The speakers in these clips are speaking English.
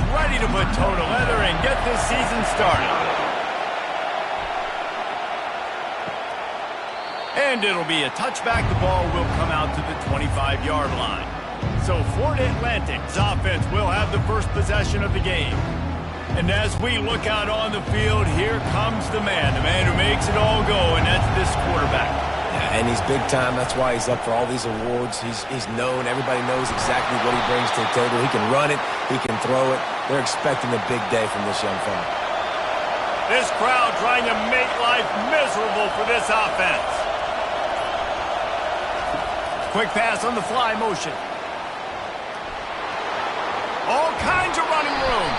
ready to put toe to leather and get this season started. And it'll be a touchback. The ball will come out to the 25-yard line. So Florida Atlantic's offense will have the first possession of the game. And as we look out on the field, here comes the man who makes it all go, and that's this quarterback. Yeah, and he's big time. That's why he's up for all these awards. He's known. Everybody knows exactly what he brings to the table. He can run it. He can throw it. They're expecting a big day from this young fella. This crowd trying to make life miserable for this offense. Quick pass on the fly motion. All kinds of running room.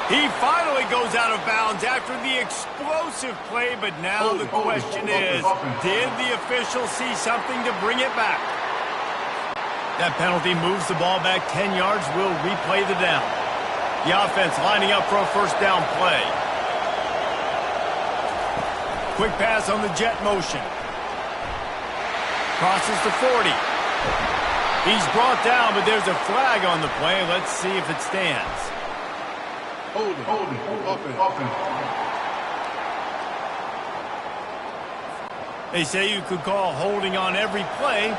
He finally goes out of bounds after the explosive play, but now the question is, did the official see something to bring it back? That penalty moves the ball back 10 yards. We'll replay the down. The offense lining up for a first down play. Quick pass on the jet motion. Crosses the 40. He's brought down, but there's a flag on the play. Let's see if it stands. Hold it. They say you could call holding on every play.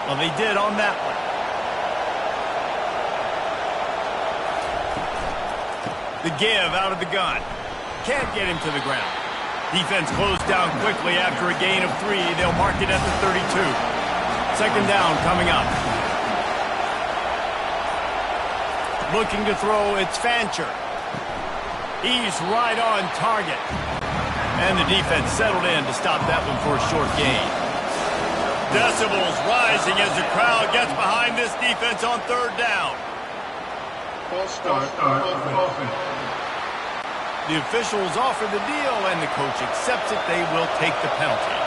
Well, they did on that one. The give out of the gun. Can't get him to the ground. Defense closed down quickly after a gain of 3. They'll mark it at the 32. Second down coming up. Looking to throw, it's Fancher. He's right on target. And the defense settled in to stop that one for a short gain. Decibels rising as the crowd gets behind this defense on third down. False start. The officials offer the deal, and the coach accepts it. They will take the penalty.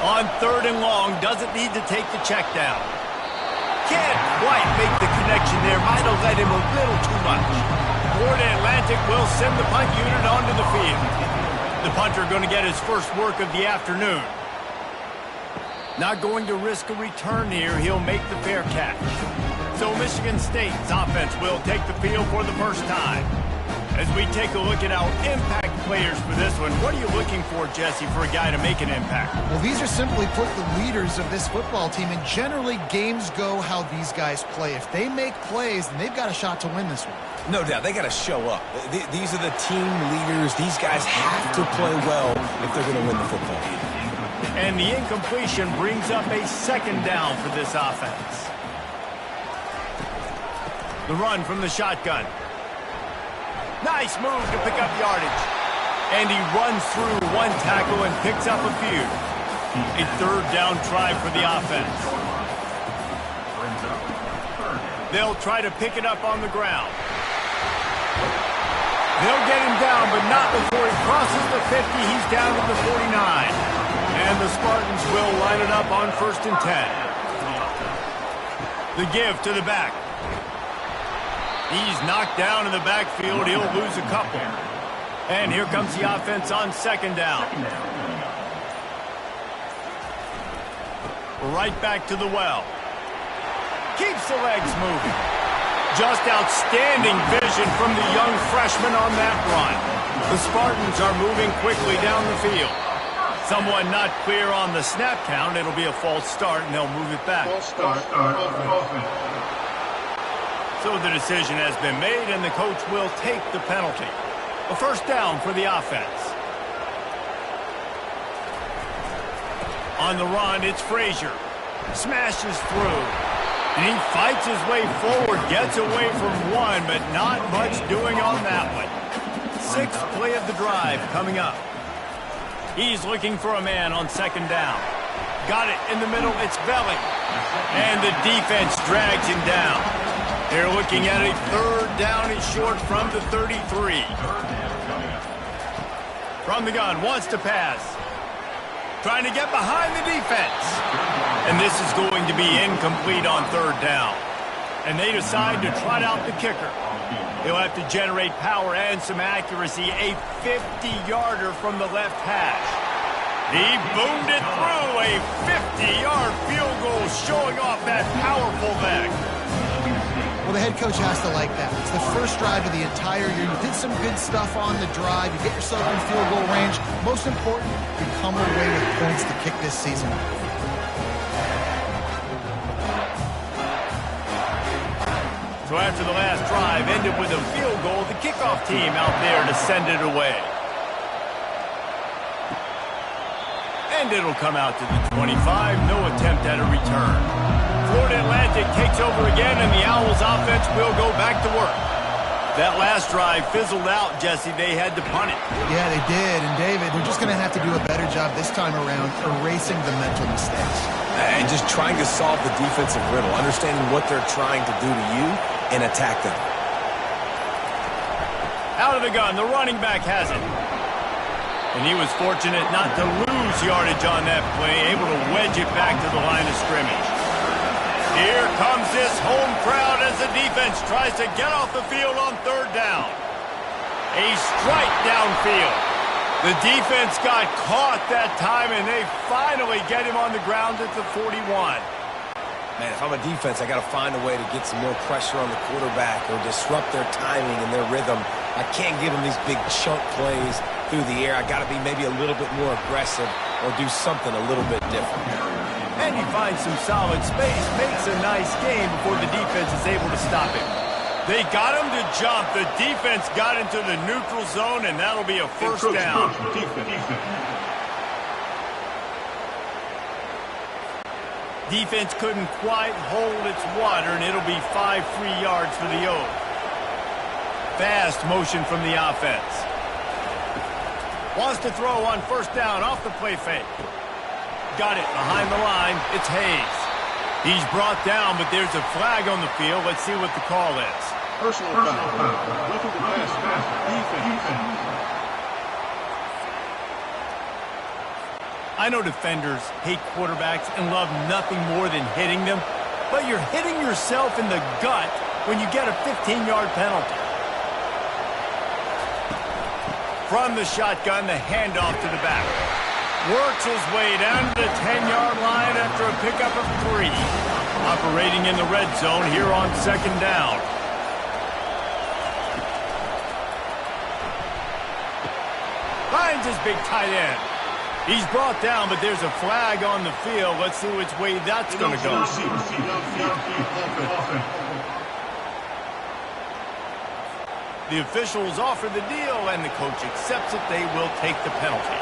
On third and long, doesn't need to take the check down. Can't quite make the connection there. Might have led him a little too much. Florida Atlantic will send the punt unit onto the field. The punter going to get his first work of the afternoon. Not going to risk a return here. He'll make the fair catch. So Michigan State's offense will take the field for the first time. As we take a look at our impact players for this one, what are you looking for, Jesse, for a guy to make an impact? Well, these are simply put the leaders of this football team, and generally games go how these guys play. If they make plays, then they've got a shot to win this one. No doubt. They got to show up. These are the team leaders. These guys have to play well if they're going to win the football game. And the incompletion brings up a second down for this offense. The run from the shotgun. Nice move to pick up yardage. And he runs through one tackle and picks up a few. A third down try for the offense. They'll try to pick it up on the ground. They'll get him down, but not before he crosses the 50. He's down to the 49. And the Spartans will line it up on 1st and 10. The give to the back. He's knocked down in the backfield. He'll lose a couple. And here comes the offense on second down. Right back to the well. Keeps the legs moving. Just outstanding vision from the young freshman on that run. The Spartans are moving quickly down the field. Someone not clear on the snap count. It'll be a false start, and they'll move it back. False start. So the decision has been made, and the coach will take the penalty. A first down for the offense. On the run, it's Frazier. Smashes through. And he fights his way forward, gets away from one, but not much doing on that one. 6th play of the drive coming up. He's looking for a man on second down. Got it in the middle, it's Belly. And the defense drags him down. They're looking at a third down and short from the 33. From the gun, wants to pass. Trying to get behind the defense. And this is going to be incomplete on third down. And they decide to trot out the kicker. He'll have to generate power and some accuracy. A 50-yarder from the left hash. He boomed it through. A 50-yard field goal showing off that powerful leg. Well, the head coach has to like that. It's the first drive of the entire year. You did some good stuff on the drive. You get yourself in field goal range. Most important, you come away with points to kick this season. So after the last drive ended with a field goal, the kickoff team out there to send it away. And it'll come out to the 25. No attempt at a return. Florida Atlantic takes over again, and the Owls offense will go back to work. That last drive fizzled out, Jesse. They had to punt it. Yeah, they did. And, David, they're just going to have to do a better job this time around erasing the mental mistakes. And just trying to solve the defensive riddle, understanding what they're trying to do to you and attack them. Out of the gun, the running back has it. And he was fortunate not to lose yardage on that play, able to wedge it back to the line of scrimmage. Here comes this home crowd as the defense tries to get off the field on third down. A strike downfield. The defense got caught that time, and they finally get him on the ground at the 41. Man, if I'm a defense, I got to find a way to get some more pressure on the quarterback or disrupt their timing and their rhythm. I can't give them these big chunk plays through the air. I got to be maybe a little bit more aggressive or do something a little bit different. And he finds some solid space, makes a nice game before the defense is able to stop him. They got him to jump. The defense got into the neutral zone, and that'll be a first down. Defense couldn't quite hold its water, and it'll be 5 free yards for the O's. Fast motion from the offense. Wants to throw on first down off the play fake. Got it behind the line. It's Hayes. He's brought down, but there's a flag on the field. Let's see what the call is. Personal foul. Roughing the pass. Defense. I know defenders hate quarterbacks and love nothing more than hitting them, but you're hitting yourself in the gut when you get a 15-yard penalty. From the shotgun, the handoff to the back. Works his way down to the 10-yard line after a pickup of 3. Operating in the red zone here on second down. Finds his big tight end. He's brought down, but there's a flag on the field. Let's see which way that's going to go. The officials offer the deal, and the coach accepts it. They will take the penalty.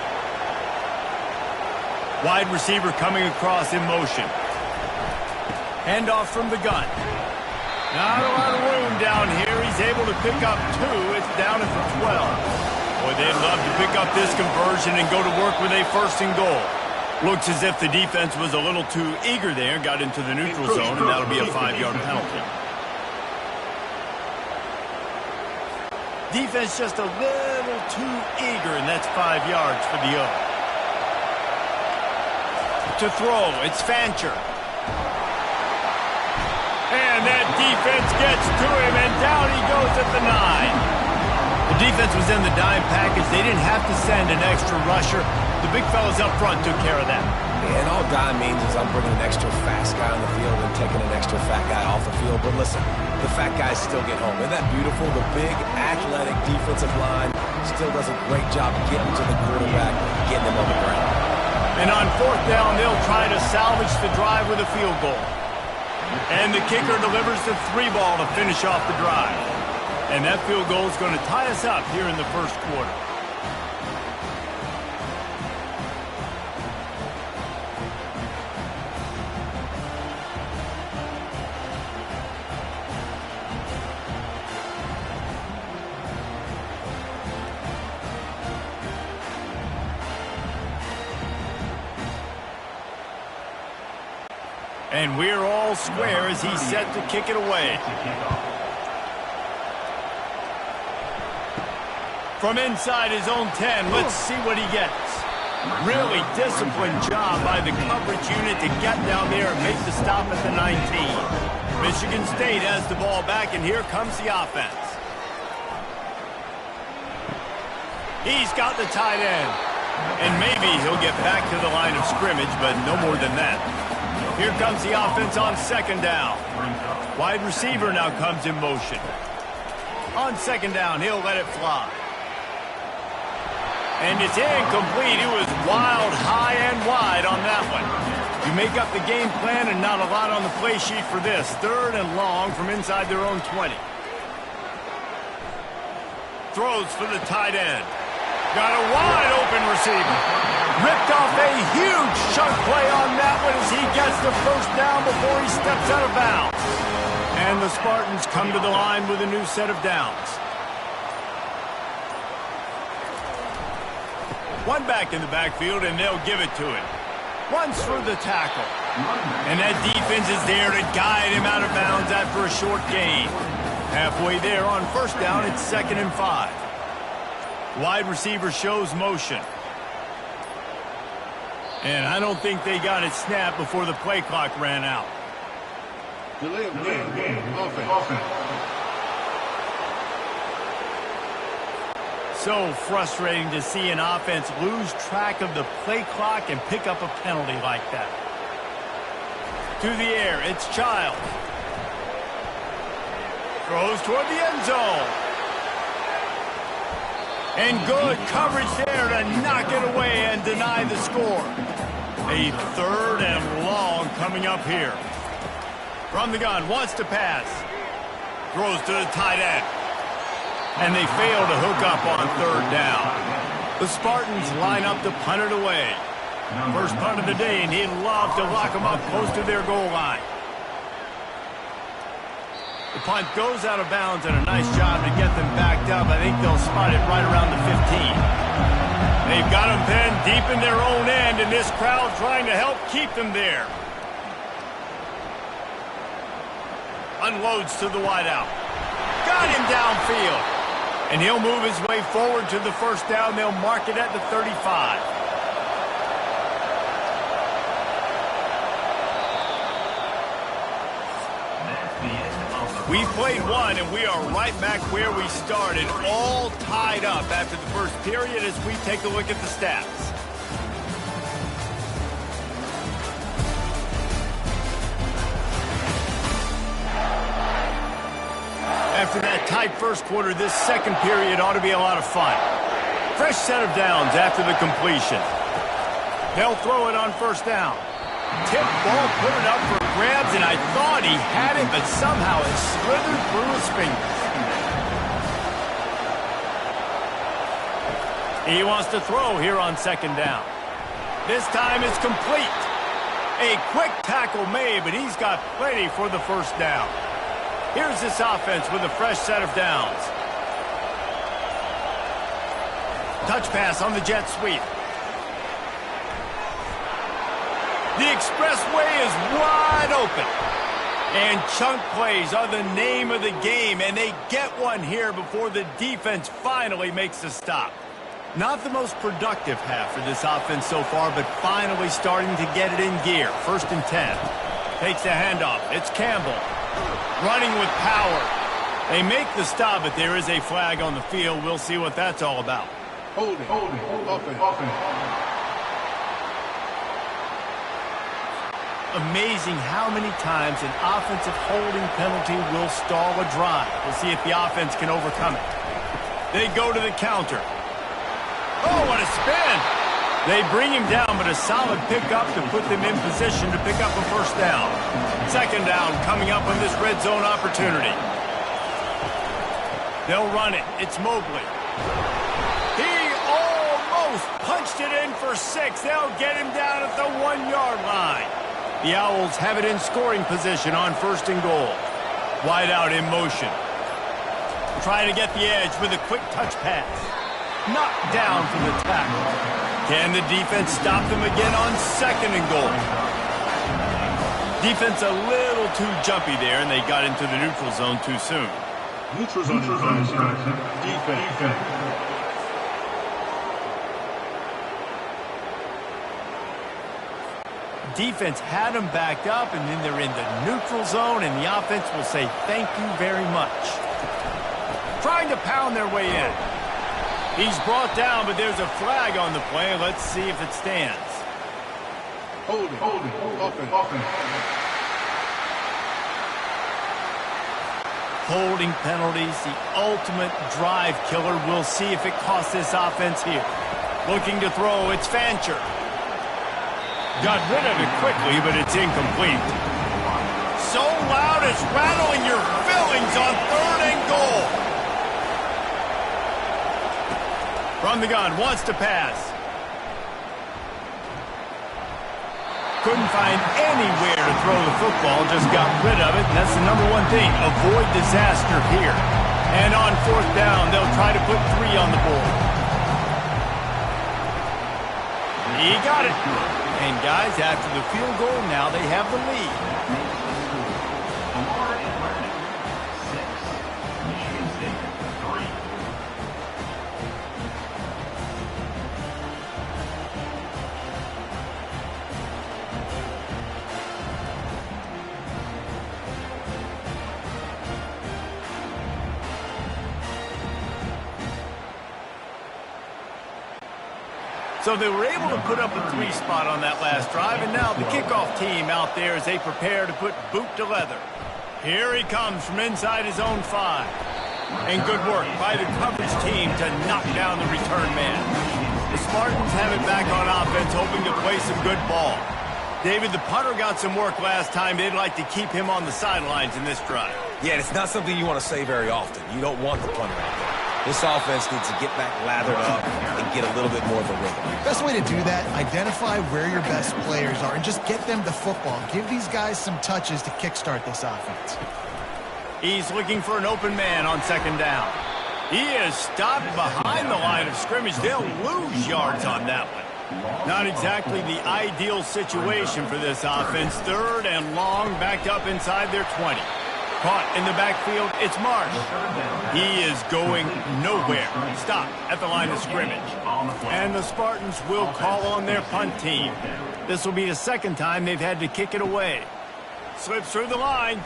Wide receiver coming across in motion. Handoff from the gun. Not a lot of room down here. He's able to pick up 2. It's down at the 12. Boy, they'd love to pick up this conversion and go to work with a first and goal. Looks as if the defense was a little too eager there, got into the neutral zone, and that'll be a 5-yard penalty. Defense just a little too eager, and that's 5 yards for the O. To throw, it's Fancher. And that defense gets to him, and down he goes at the 9. The defense was in the dime package. They didn't have to send an extra rusher. The big fellas up front took care of that. Yeah, and all dime means is I'm bringing an extra fast guy on the field and taking an extra fat guy off the field. But listen, the fat guys still get home. Isn't that beautiful? The big, athletic defensive line still does a great job getting to the quarterback, getting him on the ground. And on fourth down, they'll try to salvage the drive with a field goal. And the kicker delivers the 3 ball to finish off the drive. And that field goal is going to tie us up here in the first quarter. And we're all square as he's set to kick it away. From inside his own 10, let's see what he gets. Really disciplined job by the coverage unit to get down there and make the stop at the 19. Michigan State has the ball back, and here comes the offense. He's got the tight end. And maybe he'll get back to the line of scrimmage, but no more than that. Here comes the offense on second down. Wide receiver now comes in motion. On second down, he'll let it fly. And it's incomplete. It was wild, high and wide on that one. You make up the game plan and not a lot on the play sheet for this. Third and long from inside their own 20. Throws for the tight end. Got a wide open receiver. Ripped off a huge chunk play on that one as he gets the first down before he steps out of bounds. And the Spartans come to the line with a new set of downs. One back in the backfield, and they'll give it to him. Runs through the tackle. And that defense is there to guide him out of bounds after a short gain. Halfway there on first down, it's 2nd and 5. Wide receiver shows motion. And I don't think they got it snapped before the play clock ran out. Delay of game. Offense. So frustrating to see an offense lose track of the play clock and pick up a penalty like that. To the air, it's Childs. Throws toward the end zone. And good coverage there to knock it away and deny the score. A 3rd and long coming up here. From the gun, wants to pass. Throws to the tight end. And they fail to hook up on 3rd down. The Spartans line up to punt it away. First punt of the day, and he'd love to lock them up close to their goal line. The punt goes out of bounds, and a nice job to get them backed up. I think they'll spot it right around the 15. They've got them pinned deep in their own end, and this crowd trying to help keep them there. Unloads to the wideout. Got him downfield. And he'll move his way forward to the first down. They'll mark it at the 35. We've played one, and we are right back where we started, all tied up after the first period as we take a look at the stats. After that tight first quarter, this second period ought to be a lot of fun. Fresh set of downs after the completion. They'll throw it on first down. Tip ball, put it up for grabs, and I thought he had it, but somehow it slithered through his fingers. He wants to throw here on second down. This time it's complete. A quick tackle made, but he's got plenty for the first down. Here's this offense with a fresh set of downs. Touch pass on the jet sweep. The expressway is wide open. And chunk plays are the name of the game, and they get one here before the defense finally makes a stop. Not the most productive half for this offense so far, but finally starting to get it in gear. 1st and 10. Takes the handoff. It's Campbell. Running with power. They make the stop, but there is a flag on the field. We'll see what that's all about. Holding. Offense. Amazing how many times an offensive holding penalty will stall a drive. We'll see if the offense can overcome it. They go to the counter. Oh, what a spin! They bring him down, but a solid pickup to put them in position to pick up a first down. Second down coming up on this red zone opportunity. They'll run it. It's Mobley. He almost punched it in for 6. They'll get him down at the 1-yard line. The Owls have it in scoring position on 1st and goal. Wide out in motion. Trying to get the edge with a quick touch pass. Knocked down from the tackle. Can the defense stop them again on 2nd and goal? Defense a little too jumpy there, and they got into the neutral zone too soon. Neutral zone. Defense. Defense had them backed up, and then they're in the neutral zone, and the offense will say thank you very much. Trying to pound their way in. He's brought down, but there's a flag on the play. Let's see if it stands. Holding. Offense. Holding penalties, the ultimate drive killer. We'll see if it costs this offense here. Looking to throw, it's Fancher. Got rid of it quickly, but it's incomplete. So loud it's rattling your fillings on 3rd and goal. From the gun, wants to pass. Couldn't find anywhere to throw the football, just got rid of it, and that's the number one thing. Avoid disaster here. And on 4th down, they'll try to put 3 on the board. He got it. And guys, after the field goal, now they have the lead. So they were able to put up a 3 spot on that last drive, and now the kickoff team out there as they prepare to put boot to leather. Here he comes from inside his own 5. And good work by the coverage team to knock down the return man. The Spartans have it back on offense, hoping to play some good ball. David, the punter got some work last time. They'd like to keep him on the sidelines in this drive. Yeah, it's not something you want to say very often. You don't want the punter out there. This offense needs to get back lathered up and get a little bit more of a rhythm. Best way to do that, identify where your best players are and just get them the football. Give these guys some touches to kickstart this offense. He's looking for an open man on 2nd down. He is stopped behind the line of scrimmage. They'll lose yards on that one. Not exactly the ideal situation for this offense. 3rd and long, backed up inside their 20. Caught in the backfield, it's Marsh. He is going nowhere. Stop at the line of scrimmage. And the Spartans will call on their punt team. This will be the 2nd time they've had to kick it away. Slips through the line.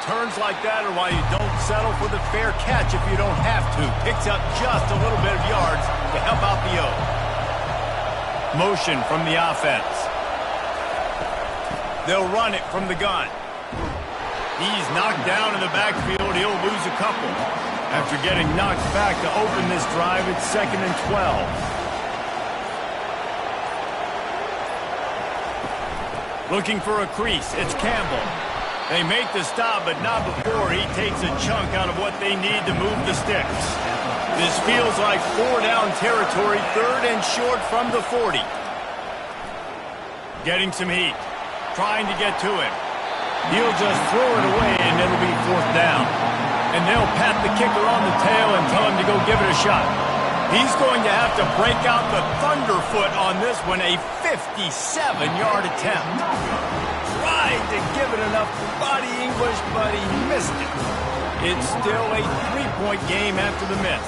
Returns like that are why you don't settle for the fair catch if you don't have to. Picks up just a little bit of yards to help out the O. Motion from the offense. They'll run it from the gun. He's knocked down in the backfield. He'll lose a couple. After getting knocked back to open this drive, it's 2nd and 12. Looking for a crease. It's Campbell. They make the stop, but not before he takes a chunk out of what they need to move the sticks. This feels like 4-down territory, 3rd and short from the 40. Getting some heat. Trying to get to him. He'll just throw it away, and it'll be 4th down. And they'll pat the kicker on the tail and tell him to go give it a shot. He's going to have to break out the thunderfoot on this one, a 57-yard attempt. Tried to give it enough body English, but he missed it. It's still a 3-point game after the miss.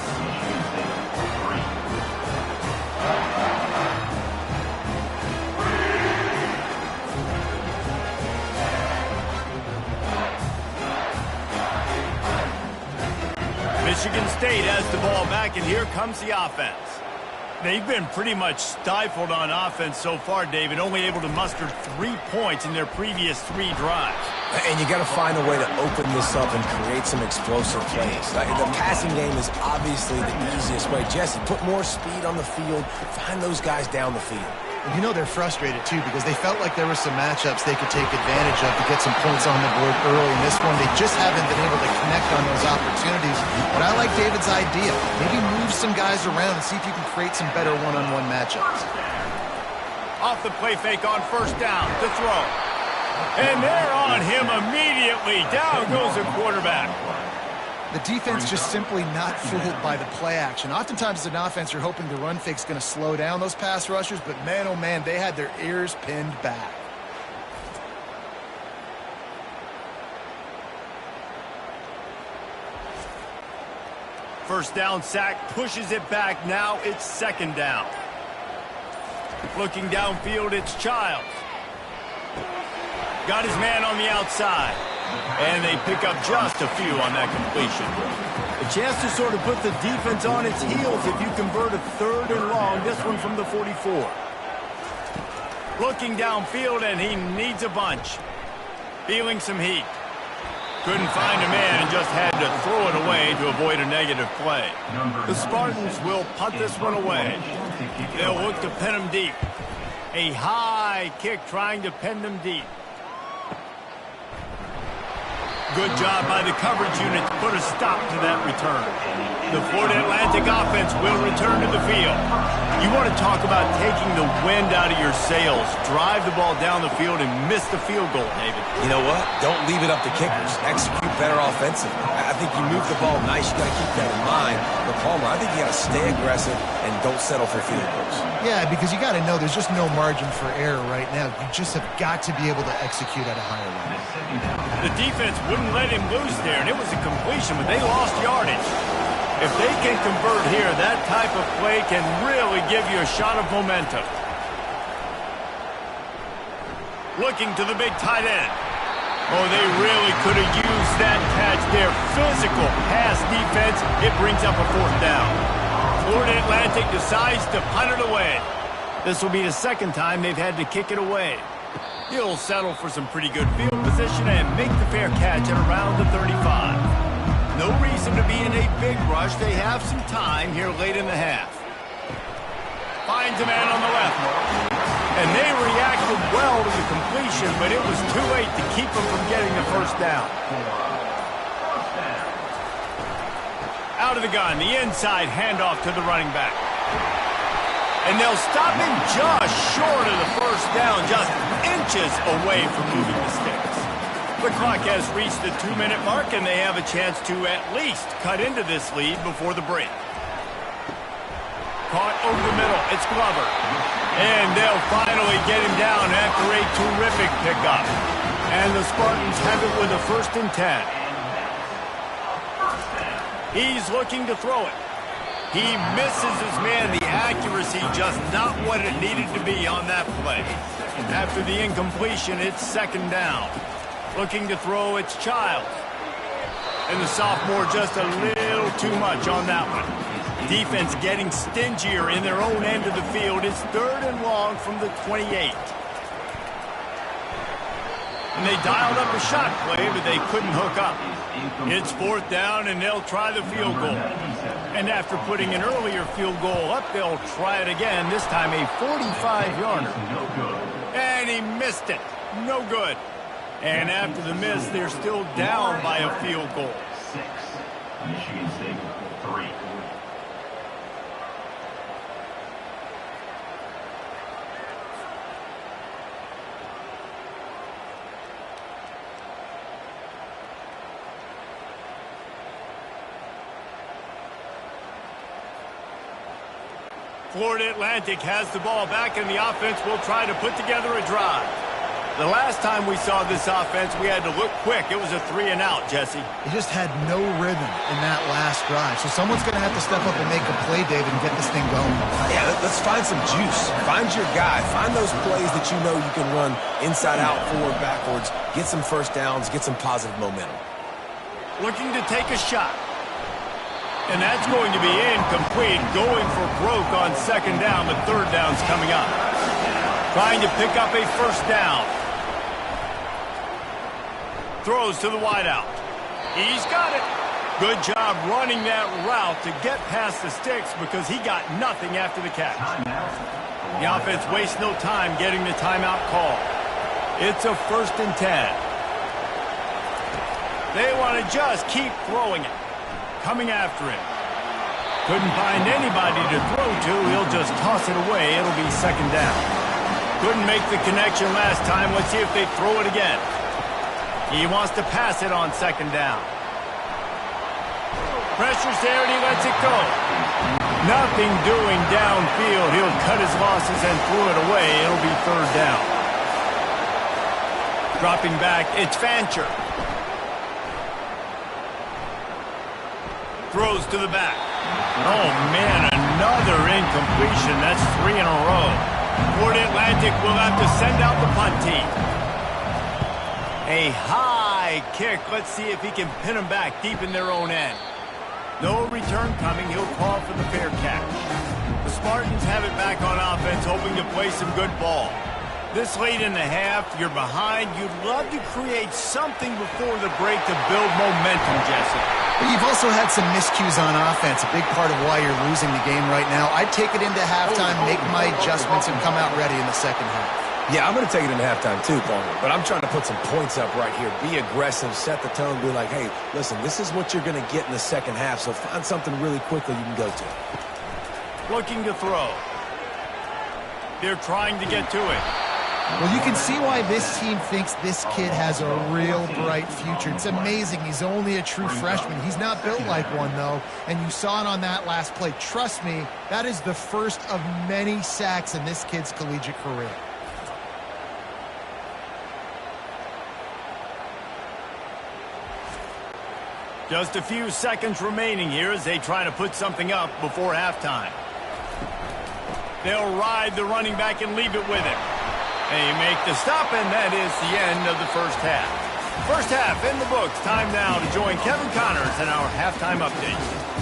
Michigan State has the ball back, and here comes the offense. They've been pretty much stifled on offense so far, David, only able to muster 3 points in their previous 3 drives. And you got to find a way to open this up and create some explosive plays. The passing game is obviously the easiest way. Jesse, put more speed on the field. Find those guys down the field. You know they're frustrated, too, because they felt like there were some matchups they could take advantage of to get some points on the board early. In this one, they just haven't been able to connect on those opportunities. But I like David's idea. Maybe move some guys around and see if you can create some better one-on-one matchups. Off the play fake on 1st down to throw. And they're on him immediately. Down goes the quarterback. The defense just simply not fooled by the play action. Oftentimes as an offense, you're hoping the run fake's going to slow down those pass rushers, but man, oh man, they had their ears pinned back. First down sack, pushes it back. Now it's 2nd down. Looking downfield, it's Childs. Got his man on the outside. And they pick up just a few on that completion. A chance to sort of put the defense on its heels if you convert a 3rd and long. This one from the 44. Looking downfield, and he needs a bunch. Feeling some heat. Couldn't find a man and just had to throw it away to avoid a negative play. The Spartans will punt this one away. They'll look to pin them deep. A high kick trying to pin them deep. Good job by the coverage unit to put a stop to that return. The Florida Atlantic offense will return to the field. You want to talk about taking the wind out of your sails. Drive the ball down the field and miss the field goal, David. You know what? Don't leave it up to kickers. Execute better offensively. I think you move the ball nice. You got to keep that in mind. But Palmer, I think you got to stay aggressive and don't settle for field goals. Yeah, because you got to know there's just no margin for error right now. You just have got to be able to execute at a higher level. The defense wouldn't let him loose there, and it was a completion, but they lost yardage. If they can convert here, that type of play can really give you a shot of momentum. Looking to the big tight end. Oh, they really could have used that catch there. Physical pass defense. It brings up a fourth down. Florida Atlantic decides to punt it away. This will be the second time they've had to kick it away. He'll settle for some pretty good field position and make the fair catch at around the 35. No reason to be in a big rush. They have some time here late in the half. Finds a man on the left. And they reacted well to the completion, but it was too late to keep them from getting the first down. Out of the gun, the inside handoff to the running back. And they'll stop him just short of the first down, just inches away from moving the sticks. The clock has reached the 2-minute mark, and they have a chance to at least cut into this lead before the break. Caught over the middle. It's Glover. And they'll finally get him down after a terrific pickup. And the Spartans have it with a 1st and 10. He's looking to throw it. He misses his man. The accuracy just not what it needed to be on that play. After the incompletion, it's 2nd down. Looking to throw, it's Childs. And the sophomore just a little too much on that one. Defense getting stingier in their own end of the field. It's 3rd and long from the 28. And they dialed up a shot play, but they couldn't hook up. It's 4th down, and they'll try the field goal. And after putting an earlier field goal up, they'll try it again, this time a 45-yarder. And he missed it. No good. And after the miss, they're still down by a field goal. 6. Michigan State 3. Florida Atlantic has the ball back, and the offense will try to put together a drive. The last time we saw this offense, we had to look quick. It was a 3-and-out, Jesse. They just had no rhythm in that last drive. So someone's going to have to step up and make a play, David, and get this thing going. Yeah, let's find some juice. Find your guy. Find those plays that you know you can run inside out, forward, backwards. Get some first downs. Get some positive momentum. Looking to take a shot. And that's going to be incomplete. Going for broke on 2nd down, but 3rd down's coming up. Trying to pick up a 1st down. Throws to the wideout. He's got it. Good job running that route to get past the sticks because he got nothing after the catch. The offense wastes no time getting the timeout call. It's a 1st and 10. They want to just keep throwing it. Coming after him. Couldn't find anybody to throw to. He'll just toss it away. It'll be 2nd down. Couldn't make the connection last time. Let's see if they throw it again. He wants to pass it on 2nd down. Pressure's there and he lets it go. Nothing doing downfield. He'll cut his losses and throw it away. It'll be 3rd down. Dropping back, it's Fancher. Throws to the back. Oh, man, another incompletion. That's 3 in a row. Florida Atlantic will have to send out the punt team. A high kick. Let's see if he can pin them back deep in their own end. No return coming. He'll call for the fair catch. The Spartans have it back on offense, hoping to play some good ball. This late in the half, you're behind. You'd love to create something before the break to build momentum, Jesse. But you've also had some miscues on offense, a big part of why you're losing the game right now. I'd take it into halftime, make my adjustments, and come out ready in the second half. Yeah, I'm going to take it into halftime too, Palmer. But I'm trying to put some points up right here. Be aggressive, set the tone, be like, hey, listen, this is what you're going to get in the second half, so find something really quickly you can go to. Looking to throw. They're trying to get to it. Well, you can see why this team thinks this kid has a real bright future. It's amazing. He's only a true freshman. He's not built like one, though, and you saw it on that last play. Trust me, that is the first of many sacks in this kid's collegiate career. Just a few seconds remaining here as they try to put something up before halftime. They'll ride the running back and leave it with him. They make the stop, and that is the end of the first half. First half in the books. Time now to join Kevin Connors in our halftime update.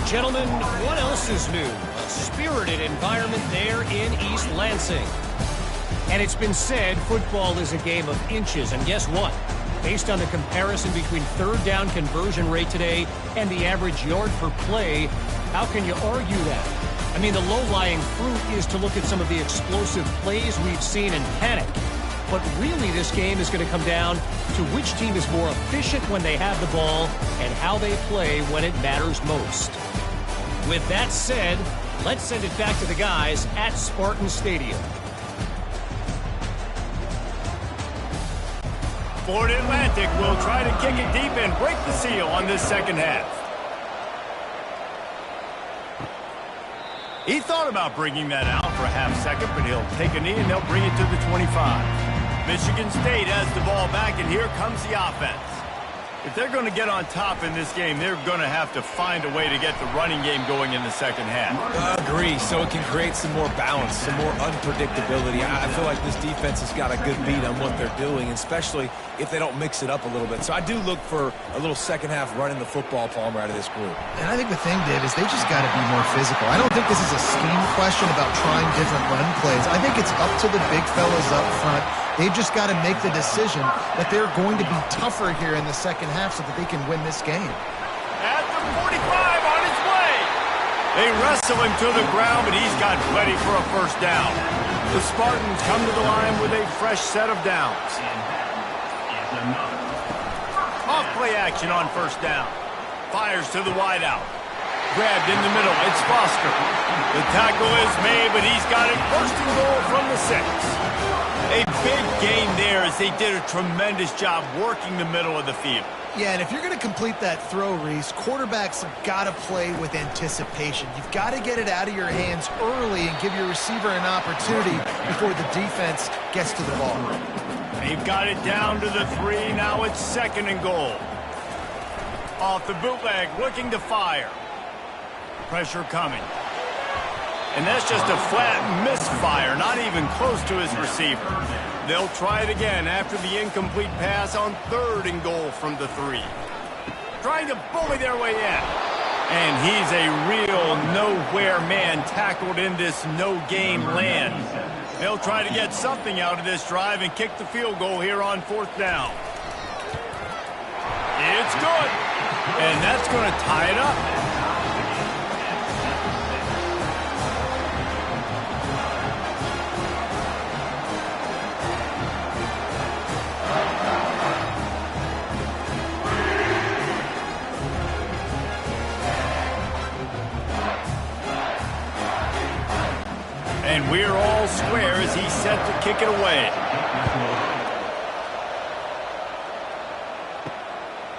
Gentlemen, what else is new? A spirited environment there in East Lansing. And it's been said football is a game of inches, and guess what? Based on the comparison between third down conversion rate today and the average yard per play, how can you argue that? I mean, the low-lying fruit is to look at some of the explosive plays we've seen and panic. But really, this game is going to come down to which team is more efficient when they have the ball and how they play when it matters most. With that said, let's send it back to the guys at Spartan Stadium. Florida Atlantic will try to kick it deep and break the seal on this second half. He thought about bringing that out for a half second, but he'll take a knee and they'll bring it to the 25. Michigan State has the ball back, and here comes the offense. If they're going to get on top in this game, they're going to have to find a way to get the running game going in the second half. I agree, so it can create some more balance, some more unpredictability. I feel like this defense has got a good beat on what they're doing, especially if they don't mix it up a little bit. So I do look for a little second half running the football, Palmer, out of this group. And I think the thing, Dave, is they just got to be more physical. I don't think this is a scheme question about trying different run plays. I think it's up to the big fellas up front. They've just got to make the decision that they're going to be tougher here in the second half so that they can win this game. At the 45, on his way. They wrestle him to the ground, but he's got plenty for a first down. The Spartans come to the line with a fresh set of downs. Off play action on first down. Fires to the wideout. Grabbed in the middle. It's Foster. The tackle is made, but he's got it first and goal from the 6. A big gain there as they did a tremendous job working the middle of the field. Yeah, and if you're going to complete that throw, Reese, quarterbacks have got to play with anticipation. You've got to get it out of your hands early and give your receiver an opportunity before the defense gets to the ball. They've got it down to the 3. Now it's second and goal. Off the bootleg, looking to fire. Pressure coming. And that's just a flat misfire, not even close to his receiver. They'll try it again after the incomplete pass on third and goal from the 3. Trying to bully their way in. And he's a real nowhere man tackled in this no-gain land. They'll try to get something out of this drive and kick the field goal here on fourth down. It's good. And that's going to tie it up. And we're all square as he's set to kick it away.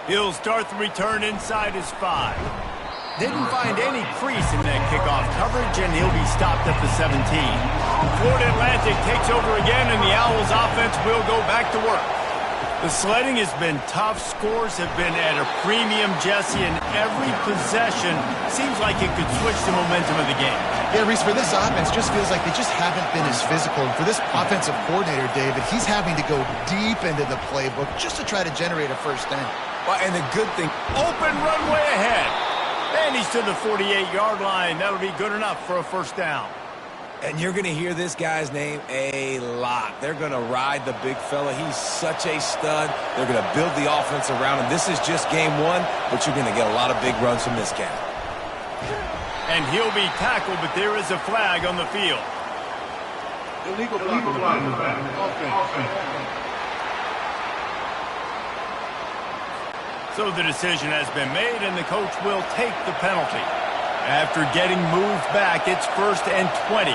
He'll start the return inside his 5. Didn't find any crease in that kickoff coverage, and he'll be stopped at the 17. Florida Atlantic takes over again, and the Owls offense will go back to work. The sledding has been tough. Scores have been at a premium, Jesse, and every possession seems like it could switch the momentum of the game. Yeah, Reese, for this offense, just feels like they just haven't been as physical. And for this offensive coordinator, David, he's having to go deep into the playbook just to try to generate a first down. Well, and the good thing, open runway ahead. And he's to the 48-yard line. That'll be good enough for a first down. And you're going to hear this guy's name a lot. They're going to ride the big fella. He's such a stud. They're going to build the offense around him. This is just game one, but you're going to get a lot of big runs from this guy. And he'll be tackled, but there is a flag on the field. Illegal block in the back. Offense. So the decision has been made, and the coach will take the penalty. After getting moved back, it's 1st and 20.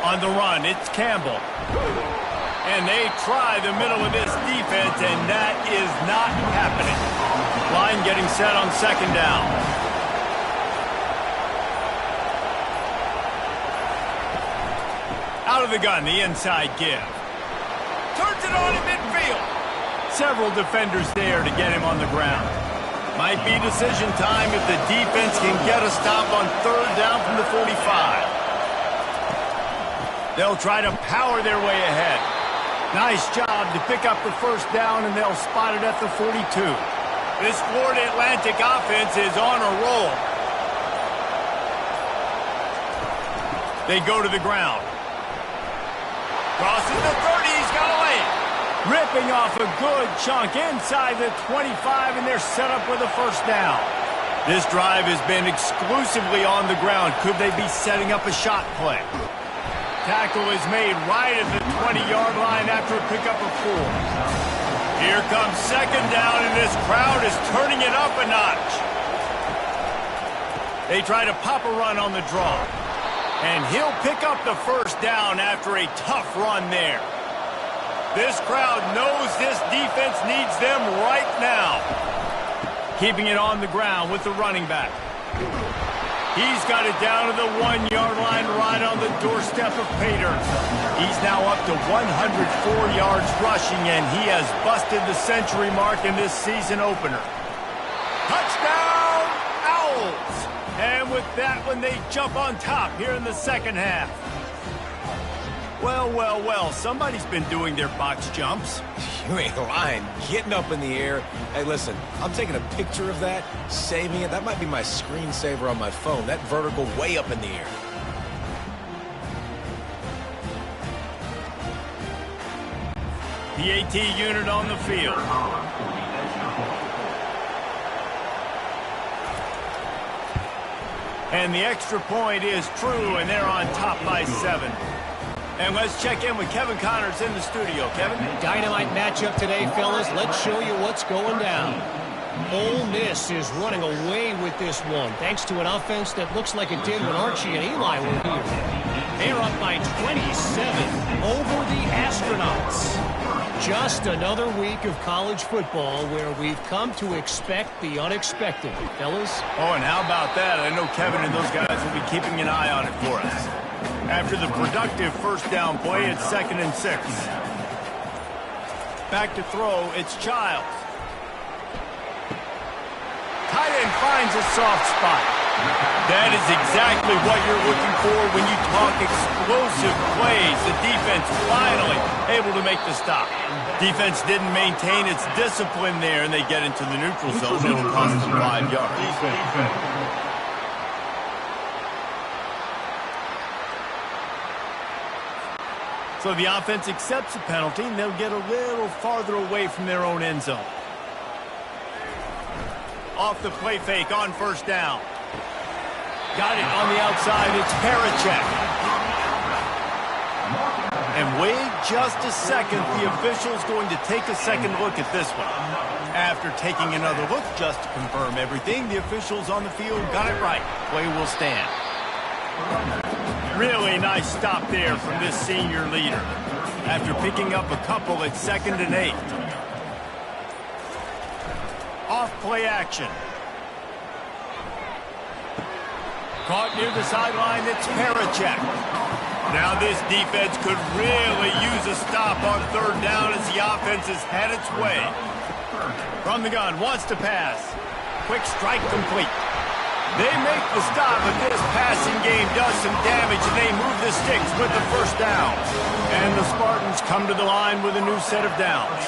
On the run, it's Campbell. And they try the middle of this defense, and that is not happening. Line getting set on 2nd down. Out of the gun, the inside give. Turns it on in midfield. Several defenders there to get him on the ground. Might be decision time if the defense can get a stop on 3rd down from the 45. They'll try to power their way ahead. Nice job to pick up the 1st down, and they'll spot it at the 42. This Florida Atlantic offense is on a roll. They go to the ground. Crosses the 30, he's got a lane. Ripping off a good chunk inside the 25, and they're set up with a 1st down. This drive has been exclusively on the ground. Could they be setting up a shot play? Tackle is made right at the 20-yard line after a pickup of 4. Here comes 2nd down, and this crowd is turning it up a notch. They try to pop a run on the draw. And he'll pick up the 1st down after a tough run there. This crowd knows this defense needs them right now. Keeping it on the ground with the running back. He's got it down to the 1-yard line right on the doorstep of Pater. He's now up to 104 yards rushing, and he has busted the century mark in this season opener. Touchdown, Owls! And with that one, they jump on top here in the 2nd half. Well, somebody's been doing their box jumps. You ain't lying. Getting up in the air. Hey, listen, I'm taking a picture of that, saving it. That might be my screensaver on my phone. That vertical way up in the air. The AT unit on the field. And the extra point is true, and they're on top by 7. And let's check in with Kevin Connors in the studio. Kevin? Dynamite matchup today, fellas. Let's show you what's going down. Ole Miss is running away with this one, thanks to an offense that looks like it did when Archie and Eli were here. They're up by 27 over the Astronauts. Just another week of college football where we've come to expect the unexpected, fellas. Oh, and how about that? I know Kevin and those guys will be keeping an eye on it for us. After the productive 1st down play, it's 2nd and 6. Back to throw, it's Childs. Tight end finds a soft spot. That is exactly what you're looking for when you talk explosive plays. The defense finally able to make the stop. Defense didn't maintain its discipline there, and they get into the neutral zone. It'll cost them 5 yards. So the offense accepts the penalty, and they'll get a little farther away from their own end zone. Off the play fake on 1st down. Got it on the outside. It's Parachek. And wait just a second. The official's going to take a second look at this one. After taking another look just to confirm everything, the officials on the field got it right. Play will stand. Really nice stop there from this senior leader. After picking up a couple at 2nd and 8. Off play action. Caught near the sideline, it's Parachek. Now this defense could really use a stop on 3rd down as the offense has had its way. From the gun, wants to pass. Quick strike complete. They make the stop, but this passing game does some damage, and they move the sticks with the 1st down. And the Spartans come to the line with a new set of downs.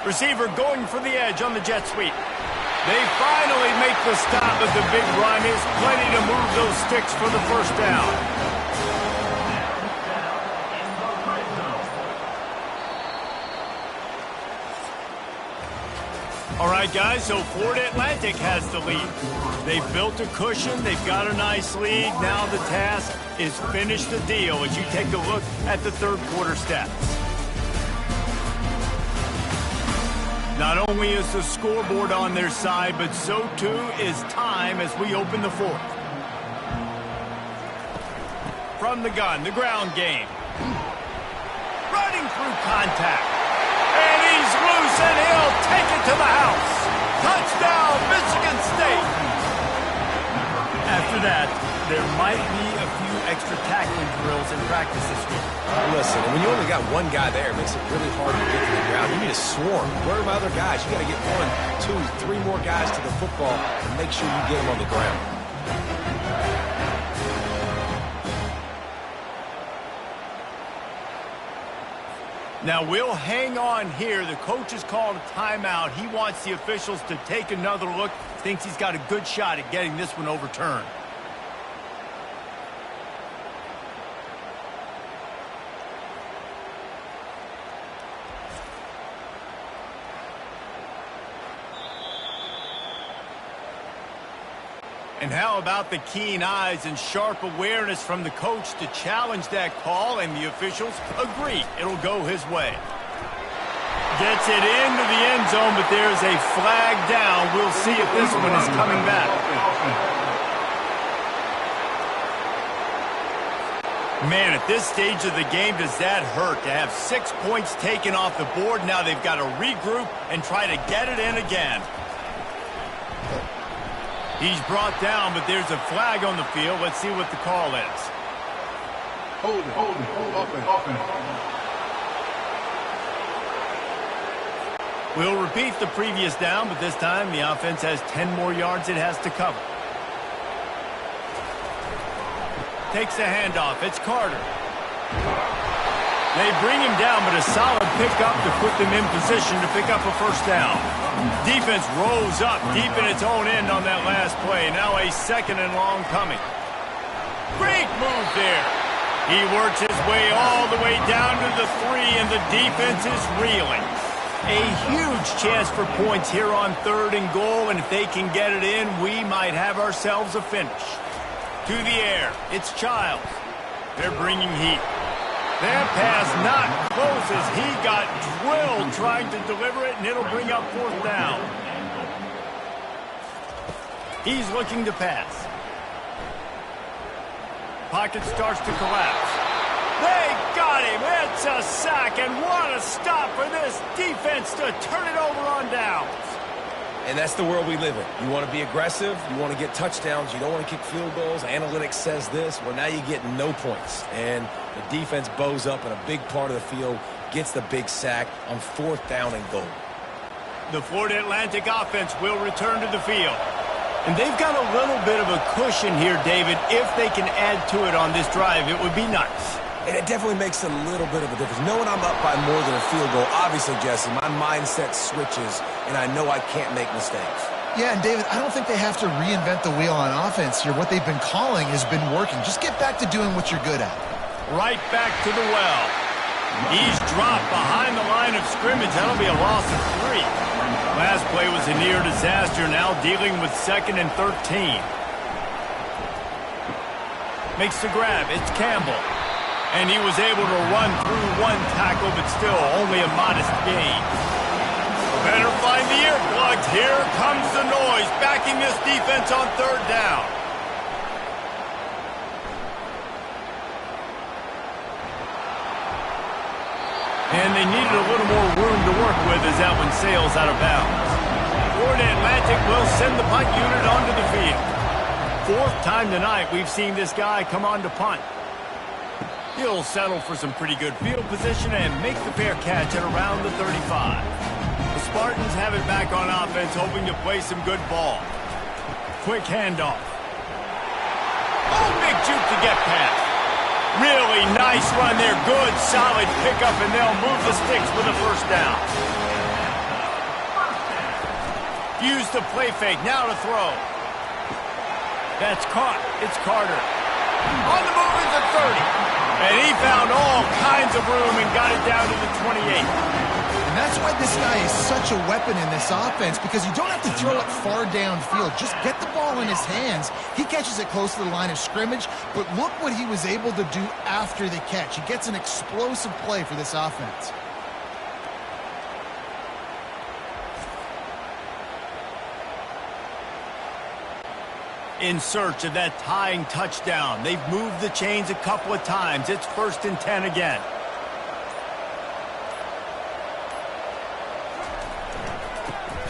Receiver going for the edge on the jet sweep. They finally make the stop, but the big run is plenty to move those sticks for the first down. All right, guys, so Florida Atlantic has the lead. They've built a cushion. They've got a nice lead. Now the task is finish the deal as you take a look at the third quarter stats. Not only is the scoreboard on their side, but so too is time as we open the fourth. From the gun, the ground game. Running through contact. And he's loose, and he'll take it to the house. Touchdown, Michigan State. After that, there might be a few extra tackling drills in practice this week. Listen, when you only got one guy there, it makes it really hard to get to the ground. You need a swarm. Where are my other guys? You got to get 1, 2, 3 more guys to the football and make sure you get them on the ground. Now, we'll hang on here. The coach has called a timeout. He wants the officials to take another look. Thinks he's got a good shot at getting this one overturned. And how about the keen eyes and sharp awareness from the coach to challenge that call, and the officials agree it'll go his way. Gets it into the end zone, but there's a flag down. We'll see if this one is coming back. Man, at this stage of the game, does that hurt to have 6 points taken off the board? Now they've got to regroup and try to get it in again. He's brought down, but there's a flag on the field. Let's see what the call is. Hold offense. We'll repeat the previous down, but this time the offense has 10 more yards it has to cover. Takes the handoff. It's Carter. They bring him down, but a solid pickup to put them in position to pick up a first down. Defense rolls up deep in its own end on that last play. Now a second and long coming. Great move there. He works his way all the way down to the 3, and the defense is reeling. A huge chance for points here on 3rd and goal, and if they can get it in, we might have ourselves a finish. To the air, it's Childs. They're bringing heat. That pass not close as he got drilled trying to deliver it, and it'll bring up 4th down. He's looking to pass. Pocket starts to collapse. They got him. It's a sack, and what a stop for this defense to turn it over on downs. And that's the world we live in. You want to be aggressive. You want to get touchdowns. You don't want to kick field goals. Analytics says this. Well, now you get no points. And the defense bows up in a big part of the field, gets the big sack on 4th down and goal. The Florida Atlantic offense will return to the field. And they've got a little bit of a cushion here, David. If they can add to it on this drive, it would be nice. And it definitely makes a little bit of a difference. Knowing I'm up by more than a field goal, obviously, Jesse, my mindset switches, and I know I can't make mistakes. Yeah, and David, I don't think they have to reinvent the wheel on offense here. What they've been calling has been working. Just get back to doing what you're good at. Right back to the well. He's dropped behind the line of scrimmage. That'll be a loss of 3. Last play was a near disaster. Now dealing with 2nd and 13. Makes the grab. It's Campbell. And he was able to run through 1 tackle, but still only a modest gain. Better find the earplugs. Here comes the noise, backing this defense on 3rd down. And they needed a little more room to work with as that one sails out of bounds. Florida Atlantic will send the punt unit onto the field. 4th time tonight we've seen this guy come on to punt. He'll settle for some pretty good field position and make the fair catch at around the 35. The Spartans have it back on offense, hoping to play some good ball. Quick handoff. Oh, big juke to get past. Really nice run there. Good, solid pickup, and they'll move the sticks with a first down. Used the play fake, now to throw. That's caught. It's Carter. On the move is the 30. And he found all kinds of room and got it down to the 28. And that's why this guy is such a weapon in this offense, because you don't have to throw it far downfield. Just get the ball in his hands. He catches it close to the line of scrimmage, but look what he was able to do after the catch. He gets an explosive play for this offense. In search of that tying touchdown. They've moved the chains a couple of times. It's 1st and 10 again.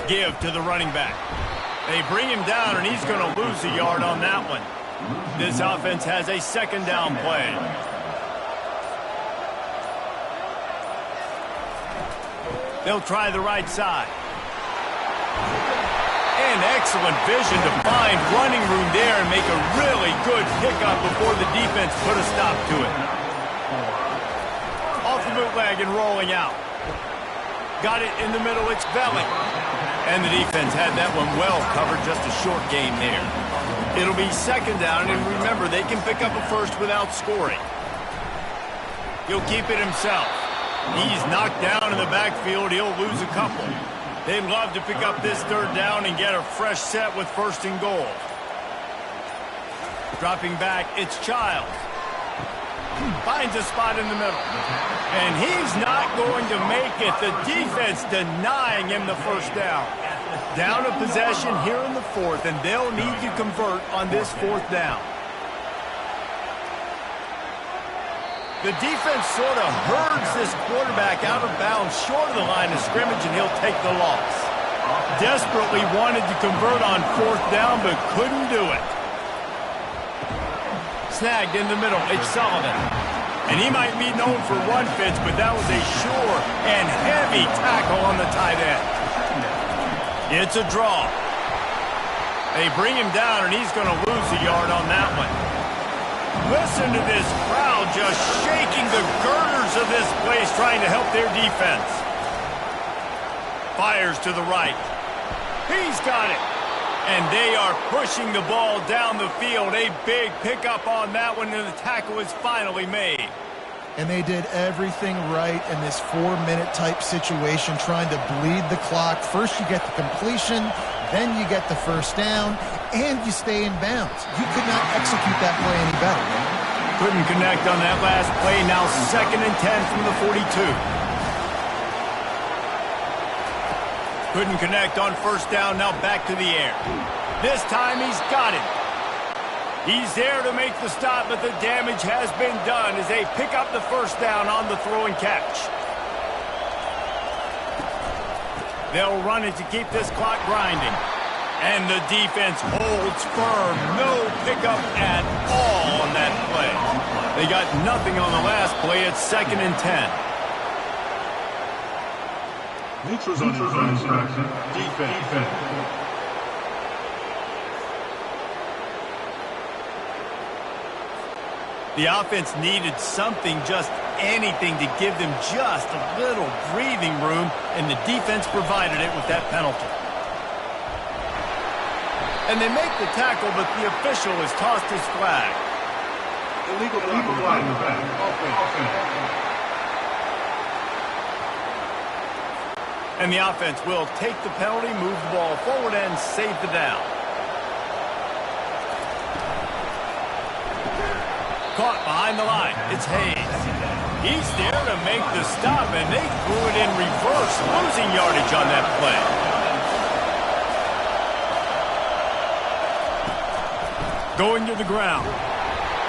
Give to the running back. They bring him down, and he's going to lose a yard on that one. This offense has a 2nd down play. They'll try the right side. And excellent vision to find running room there and make a really good pickup before the defense put a stop to it. Off the bootleg and rolling out. Got it in the middle, it's Velling. And the defense had that one well covered, just a short game there. It'll be 2nd down, and remember, they can pick up a first without scoring. He'll keep it himself. He's knocked down in the backfield, he'll lose a couple. They'd love to pick up this 3rd down and get a fresh set with 1st and goal. Dropping back, it's Childs. Finds a spot in the middle. And he's not going to make it. The defense denying him the 1st down. Down a possession here in the 4th, and they'll need to convert on this 4th down. The defense sort of herds this quarterback out of bounds short of the line of scrimmage, and he'll take the loss. Desperately wanted to convert on 4th down, but couldn't do it. Snagged in the middle, it's Sullivan. And he might be known for run fits, but that was a sure and heavy tackle on the tight end. It's a draw. They bring him down, and he's going to lose a yard on that one. Listen to this crowd just shaking the girders of this place, trying to help their defense. Fires to the right. He's got it. And they are pushing the ball down the field. A big pickup on that one, and the tackle is finally made. And they did everything right in this 4-minute type situation, trying to bleed the clock. First you get the completion, then you get the 1st down, and you stay in bounds. You could not execute that play any better. Couldn't connect on that last play. Now 2nd and 10 from the 42. Couldn't connect on 1st down. Now back to the air. This time he's got it. He's there to make the stop, but the damage has been done as they pick up the 1st down on the throw and catch. They'll run it to keep this clock grinding. And the defense holds firm. No pickup at all on that play. They got nothing on the last play. It's 2nd and 10. Neutral zone infraction. Defense. The offense needed something, just anything, to give them just a little breathing room, and the defense provided it with that penalty. And they make the tackle, but the official has tossed his flag. Illegal flag in the back. And the offense will take the penalty, move the ball forward, and save the down. Caught behind the line. It's Hayes. He's there to make the stop, and they threw it in reverse, losing yardage on that play. Going to the ground.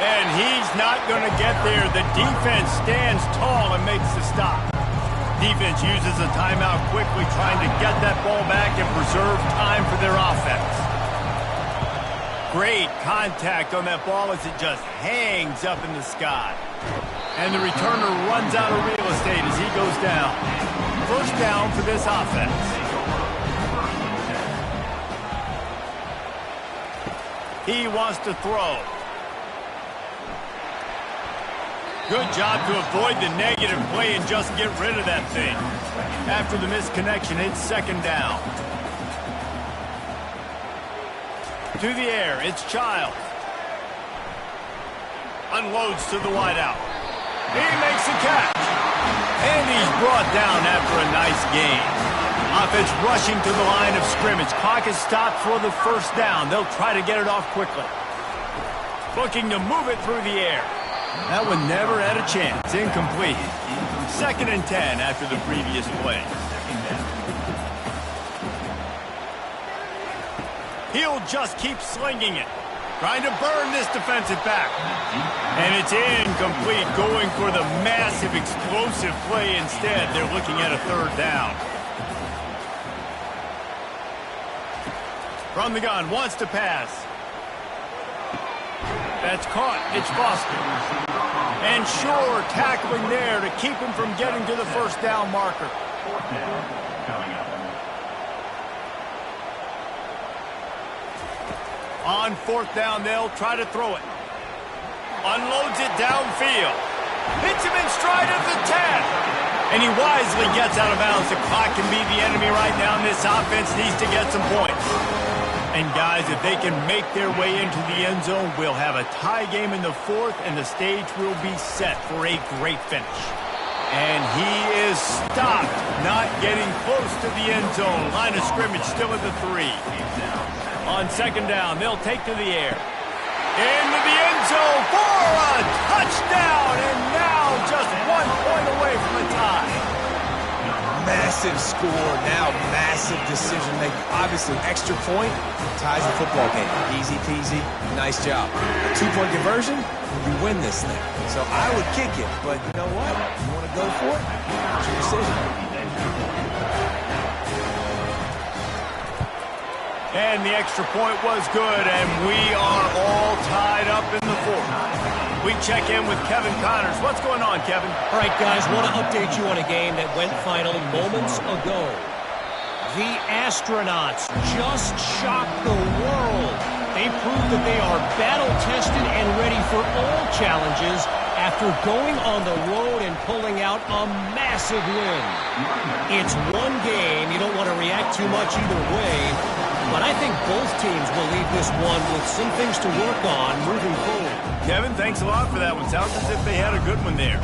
And he's not going to get there. The defense stands tall and makes the stop. Defense uses a timeout quickly, trying to get that ball back and preserve time for their offense. Great contact on that ball as it just hangs up in the sky. And the returner runs out of real estate as he goes down. 1st down for this offense. He wants to throw. Good job to avoid the negative play and just get rid of that thing. After the misconnection, it's 2nd down. To the air, it's Childs. Unloads to the wideout. He makes a catch. And he's brought down after a nice gain. Offense rushing to the line of scrimmage. Clock is stopped for the first down. They'll try to get it off quickly. Looking to move it through the air. That one never had a chance. Incomplete. 2nd and 10 after the previous play. He'll just keep slinging it. Trying to burn this defensive back. And it's incomplete, going for the massive explosive play instead. They're looking at a 3rd down. From the gun, wants to pass. That's caught. It's Foster. And Shore tackling there to keep him from getting to the first down marker. On 4th down, they'll try to throw it. Unloads it downfield. Hits him in stride at the 10. And he wisely gets out of bounds. The clock can be the enemy right now, and this offense needs to get some points. And guys, if they can make their way into the end zone, we'll have a tie game in the 4th, and the stage will be set for a great finish. And he is stopped, not getting close to the end zone. Line of scrimmage still at the 3. On 2nd down, they'll take to the air. Into the end zone for a touchdown, and now just 1 point away from a tie. Massive score, now massive decision-making. Obviously, extra point ties the football game. Easy peasy, nice job. A 2-point conversion, you win this thing. So I would kick it, but you know what? You want to go for it? It's your decision. And the extra point was good, and we are all tied up in the 4th. We check in with Kevin Connors. What's going on, Kevin? All right, guys, want to update you on a game that went final moments ago. The Astronauts just shocked the world. They proved that they are battle-tested and ready for all challenges after going on the road and pulling out a massive win. It's one game. You don't want to react too much either way, but I think both teams will leave this one with some things to work on moving forward. Kevin, thanks a lot for that one. Sounds as if they had a good one there.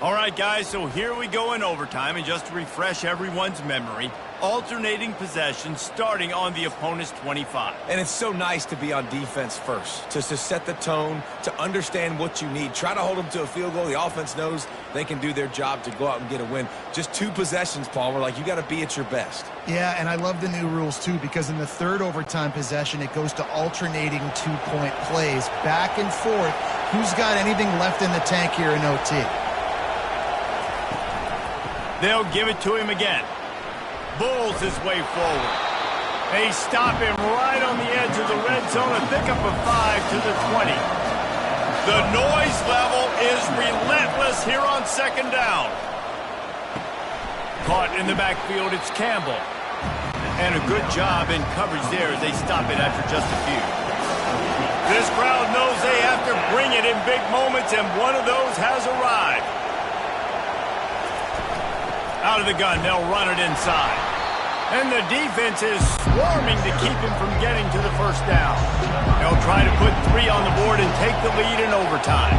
All right, guys, so here we go in overtime, and just to refresh everyone's memory, alternating possessions starting on the opponent's 25. And it's so nice to be on defense first, to set the tone, to understand what you need. Try to hold them to a field goal. The offense knows they can do their job to go out and get a win. Just 2 possessions, Palmer, like you got to be at your best. Yeah, and I love the new rules, too, because in the 3rd overtime possession, it goes to alternating 2-point plays, back and forth. Who's got anything left in the tank here in OT? They'll give it to him again. Bulls his way forward. They stop him right on the edge of the red zone. A pickup of 5 to the 20. The noise level is relentless here on 2nd down. Caught in the backfield, it's Campbell. And a good job in coverage there as they stop it after just a few. This crowd knows they have to bring it in big moments, and one of those has arrived. Out of the gun, they'll run it inside. And the defense is swarming to keep him from getting to the first down. They'll try to put 3 on the board and take the lead in overtime.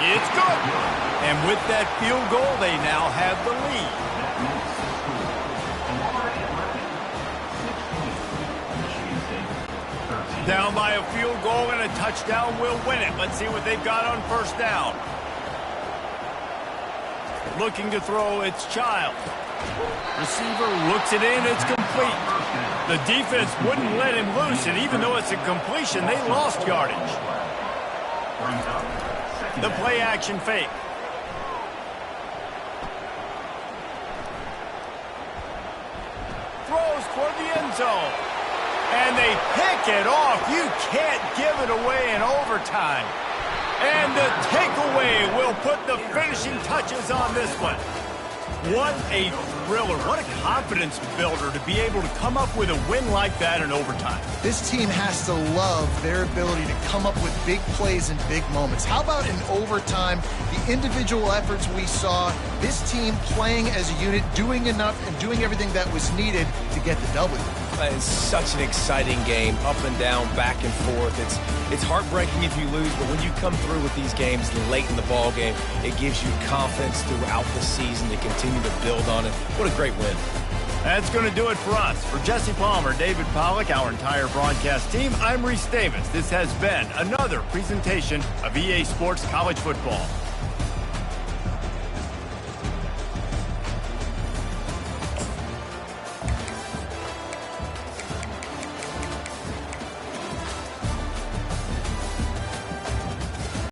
It's good. And with that field goal, they now have the lead. Down by a field goal, and a touchdown will win it. Let's see what they've got on first down. Looking to throw, it's Childs. Receiver looks it in, it's complete. The defense wouldn't let him loose, and even though it's a completion, they lost yardage. The play action fake. Throws toward the end zone. And they pick it off. You can't give it away in overtime. And the takeaway will put the finishing touches on this one. What a thriller. What a confidence builder to be able to come up with a win like that in overtime. This team has to love their ability to come up with big plays in big moments. How about in overtime, the individual efforts we saw, this team playing as a unit, doing enough and doing everything that was needed to get the W. It's such an exciting game, up and down, back and forth. It's heartbreaking if you lose, but when you come through with these games late in the ball game, it gives you confidence throughout the season to continue to build on it. What a great win. That's going to do it for us. For Jesse Palmer, David Pollack, our entire broadcast team, I'm Reese Davis. This has been another presentation of EA Sports College Football.